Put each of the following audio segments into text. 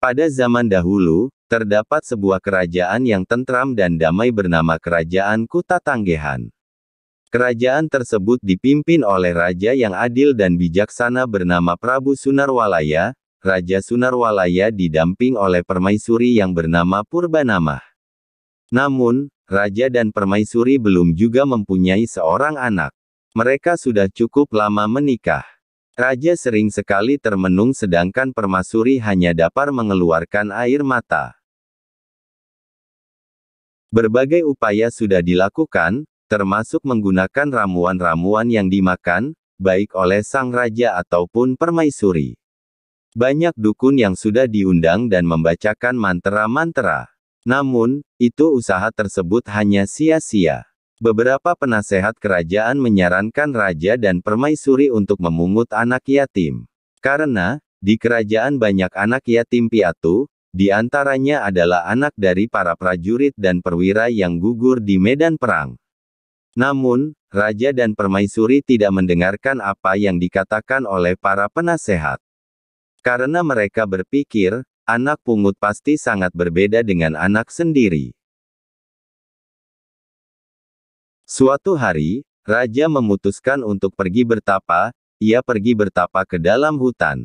Pada zaman dahulu, terdapat sebuah kerajaan yang tentram dan damai bernama Kerajaan Kutatanggehan. Kerajaan tersebut dipimpin oleh raja yang adil dan bijaksana bernama Prabu Sunarwalaya. Raja Sunarwalaya didamping oleh permaisuri yang bernama Purbanamah. Namun, raja dan permaisuri belum juga mempunyai seorang anak. Mereka sudah cukup lama menikah. Raja sering sekali termenung sedangkan permaisuri hanya dapat mengeluarkan air mata. Berbagai upaya sudah dilakukan, termasuk menggunakan ramuan-ramuan yang dimakan, baik oleh sang raja ataupun permaisuri. Banyak dukun yang sudah diundang dan membacakan mantra-mantra. Namun, itu usaha tersebut hanya sia-sia. Beberapa penasehat kerajaan menyarankan raja dan permaisuri untuk memungut anak yatim. Karena, di kerajaan banyak anak yatim piatu, di antaranya adalah anak dari para prajurit dan perwira yang gugur di medan perang. Namun, raja dan permaisuri tidak mendengarkan apa yang dikatakan oleh para penasehat. Karena mereka berpikir, anak pungut pasti sangat berbeda dengan anak sendiri. Suatu hari, raja memutuskan untuk pergi bertapa. Ia pergi bertapa ke dalam hutan.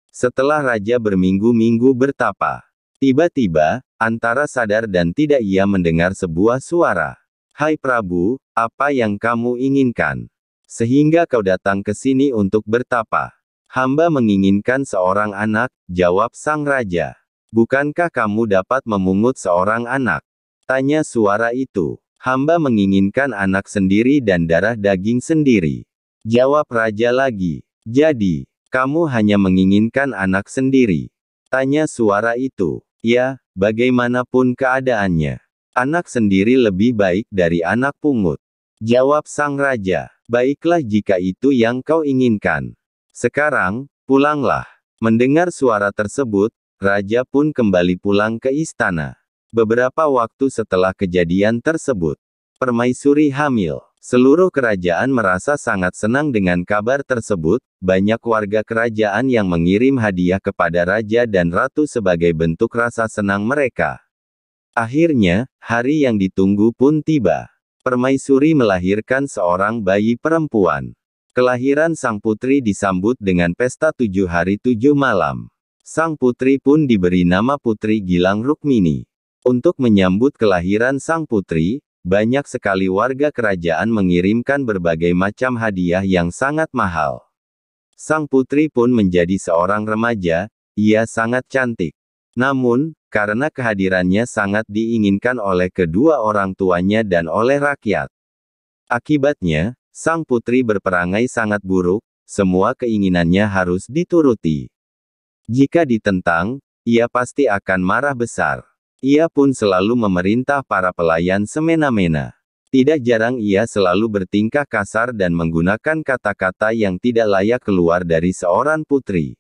Setelah raja berminggu-minggu bertapa, tiba-tiba, antara sadar dan tidak ia mendengar sebuah suara. "Hai Prabu, apa yang kamu inginkan? Sehingga kau datang ke sini untuk bertapa?" "Hamba menginginkan seorang anak," jawab sang raja. "Bukankah kamu dapat memungut seorang anak?" tanya suara itu. "Hamba menginginkan anak sendiri dan darah daging sendiri," jawab raja lagi. "Jadi, kamu hanya menginginkan anak sendiri?" tanya suara itu. "Ya, bagaimanapun keadaannya. Anak sendiri lebih baik dari anak pungut," jawab sang raja. "Baiklah jika itu yang kau inginkan. Sekarang, pulanglah." Mendengar suara tersebut, raja pun kembali pulang ke istana. Beberapa waktu setelah kejadian tersebut, permaisuri hamil. Seluruh kerajaan merasa sangat senang dengan kabar tersebut. Banyak warga kerajaan yang mengirim hadiah kepada raja dan ratu sebagai bentuk rasa senang mereka. Akhirnya, hari yang ditunggu pun tiba. Permaisuri melahirkan seorang bayi perempuan. Kelahiran sang putri disambut dengan pesta 7 hari 7 malam. Sang putri pun diberi nama Putri Gilang Rukmini. Untuk menyambut kelahiran sang putri, banyak sekali warga kerajaan mengirimkan berbagai macam hadiah yang sangat mahal. Sang putri pun menjadi seorang remaja. Ia sangat cantik. Namun, karena kehadirannya sangat diinginkan oleh kedua orang tuanya dan oleh rakyat. Akibatnya, sang putri berperangai sangat buruk. Semua keinginannya harus dituruti. Jika ditentang, ia pasti akan marah besar. Ia pun selalu memerintah para pelayan semena-mena. Tidak jarang ia selalu bertingkah kasar dan menggunakan kata-kata yang tidak layak keluar dari seorang putri.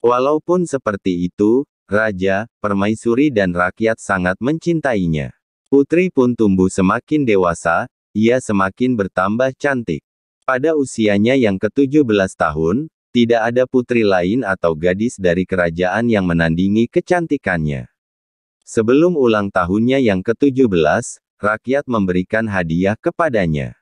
Walaupun seperti itu, raja, permaisuri dan rakyat sangat mencintainya. Putri pun tumbuh semakin dewasa, ia semakin bertambah cantik. Pada usianya yang ke-17 tahun, tidak ada putri lain atau gadis dari kerajaan yang menandingi kecantikannya. Sebelum ulang tahunnya yang ke-17, rakyat memberikan hadiah kepadanya.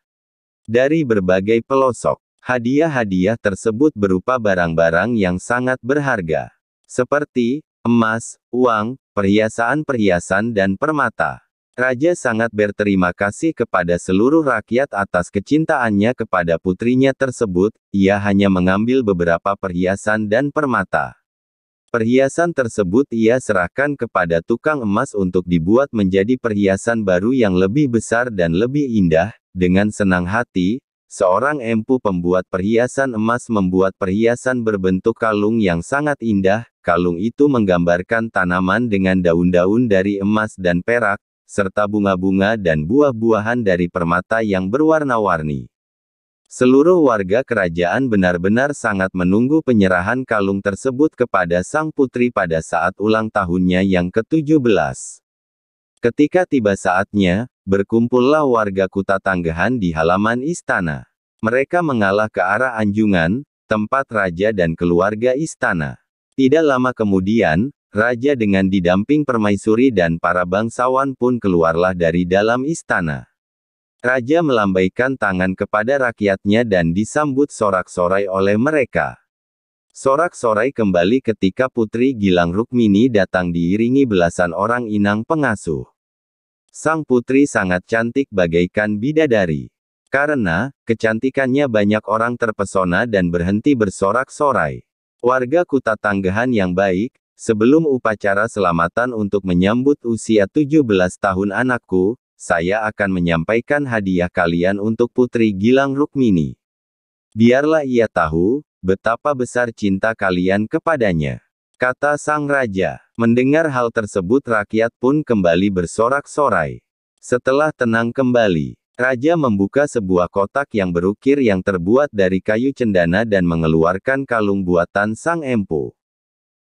Dari berbagai pelosok, hadiah-hadiah tersebut berupa barang-barang yang sangat berharga. Seperti, emas, uang, perhiasan-perhiasan dan permata. Raja sangat berterima kasih kepada seluruh rakyat atas kecintaannya kepada putrinya tersebut. Ia hanya mengambil beberapa perhiasan dan permata. Perhiasan tersebut ia serahkan kepada tukang emas untuk dibuat menjadi perhiasan baru yang lebih besar dan lebih indah. Dengan senang hati, seorang empu pembuat perhiasan emas membuat perhiasan berbentuk kalung yang sangat indah. Kalung itu menggambarkan tanaman dengan daun-daun dari emas dan perak, serta bunga-bunga dan buah-buahan dari permata yang berwarna-warni. Seluruh warga kerajaan benar-benar sangat menunggu penyerahan kalung tersebut kepada sang putri pada saat ulang tahunnya yang ke-17. Ketika tiba saatnya, berkumpullah warga Kutatanggehan di halaman istana. Mereka mengalah ke arah anjungan. tempat raja dan keluarga istana. Tidak lama kemudian, raja dengan didamping permaisuri dan para bangsawan pun keluarlah dari dalam istana. Raja melambaikan tangan kepada rakyatnya dan disambut sorak-sorai oleh mereka. Sorak-sorai kembali ketika Putri Gilang Rukmini datang diiringi belasan orang inang pengasuh. Sang putri sangat cantik bagaikan bidadari. Karena kecantikannya banyak orang terpesona dan berhenti bersorak-sorai. Warga Kuta Tanggahan yang baik, sebelum upacara selamatan untuk menyambut usia 17 tahun anakku, saya akan menyampaikan hadiah kalian untuk Putri Gilang Rukmini. Biarlah ia tahu betapa besar cinta kalian kepadanya, kata sang raja. Mendengar hal tersebut rakyat pun kembali bersorak-sorai. Setelah tenang kembali, raja membuka sebuah kotak yang berukir yang terbuat dari kayu cendana dan mengeluarkan kalung buatan sang empu.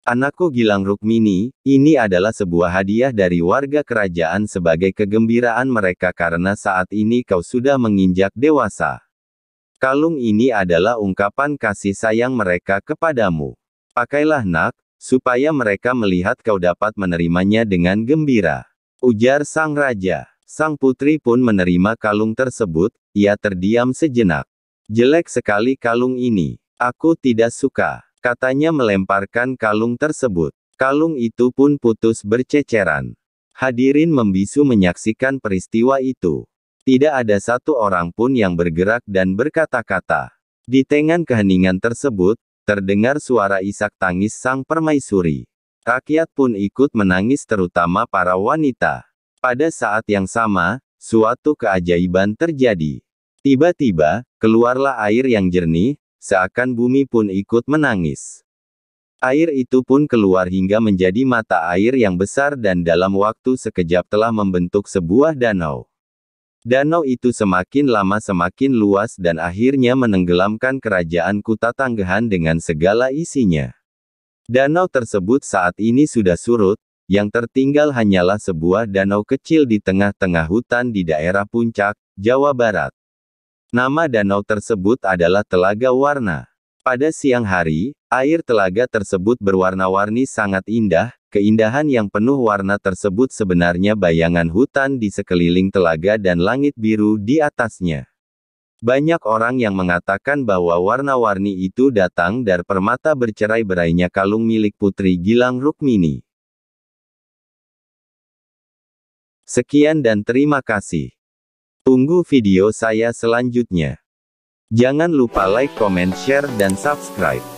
Anakku Gilang Rukmini, ini adalah sebuah hadiah dari warga kerajaan sebagai kegembiraan mereka karena saat ini kau sudah menginjak dewasa. Kalung ini adalah ungkapan kasih sayang mereka kepadamu. Pakailah nak, supaya mereka melihat kau dapat menerimanya dengan gembira, ujar sang raja. Sang putri pun menerima kalung tersebut, ia terdiam sejenak. Jelek sekali kalung ini. Aku tidak suka, katanya melemparkan kalung tersebut. Kalung itu pun putus berceceran. Hadirin membisu menyaksikan peristiwa itu. Tidak ada satu orang pun yang bergerak dan berkata-kata. Di tengah keheningan tersebut, terdengar suara isak tangis sang permaisuri. Rakyat pun ikut menangis terutama para wanita. Pada saat yang sama, suatu keajaiban terjadi. Tiba-tiba, keluarlah air yang jernih, seakan bumi pun ikut menangis. Air itu pun keluar hingga menjadi mata air yang besar dan dalam waktu sekejap telah membentuk sebuah danau. Danau itu semakin lama semakin luas dan akhirnya menenggelamkan kerajaan Kuta Tanggahan dengan segala isinya. Danau tersebut saat ini sudah surut, yang tertinggal hanyalah sebuah danau kecil di tengah-tengah hutan di daerah Puncak, Jawa Barat. Nama danau tersebut adalah Telaga Warna. Pada siang hari, air telaga tersebut berwarna-warni sangat indah. Keindahan yang penuh warna tersebut sebenarnya bayangan hutan di sekeliling telaga dan langit biru di atasnya. Banyak orang yang mengatakan bahwa warna-warni itu datang dari permata bercerai-berainya kalung milik Putri Gilang Rukmini. Sekian dan terima kasih. Tunggu video saya selanjutnya. Jangan lupa like, comment, share, dan subscribe.